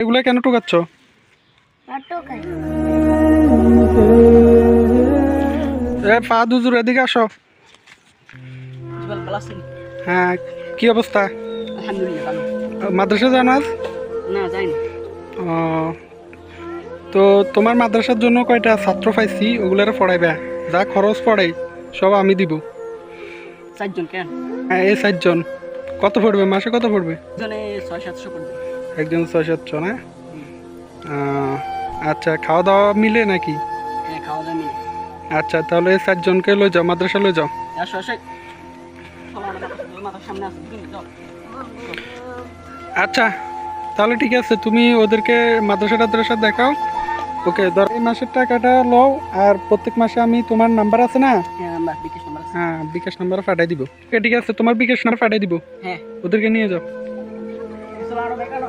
এগুলো কেন টোকাচ্ছ? পা দুজুর এদিকে আসো। হ্যাঁ, কি অবস্থা? মাদ্রাসা যাও না আজ? না যাইনি। ও, তো তোমার মাদ্রাসার জন্য কয়টা ছাত্র পাইছি, ওগুলারে পড়াইবা। যা খরচ পড়ে সব আমি দিব। 4 জন কেন? হ্যাঁ, এই 4 জন। কত পড়বে মাসে, কত পড়বে? জনে 600-700 পড়বে। একজন 600-700 না? আচ্ছা, খাওয়া দাওয়া মিলে নাকি? হ্যাঁ, খাওয়া দাওয়া মিলে। আচ্ছা, তাহলে এই 4 জনকে লই যাও, মাদ্রাসা লই যাও। আসো আসো, মাথার সামনে আসো, যাও। আচ্ছা, তাহলে ঠিক আছে, তুমি ওদেরকে মাদ্রাসা দেখাও। ওকে, ধর এই মাসের টাকাটা লও, আর প্রত্যেক মাসে আমি তোমার নাম্বার আছে না? হ্যাঁ, নাম্বার, বিকাশ নাম্বার আছে। হ্যাঁ, বিকাশ নাম্বার পাঠাই দিব। ওকে, ঠিক আছে, তোমার বিকাশ নাম্বার পাঠাই দিব, হ্যাঁ, ওদেরকে নিয়ে যাও। চলো আরো বেকানো।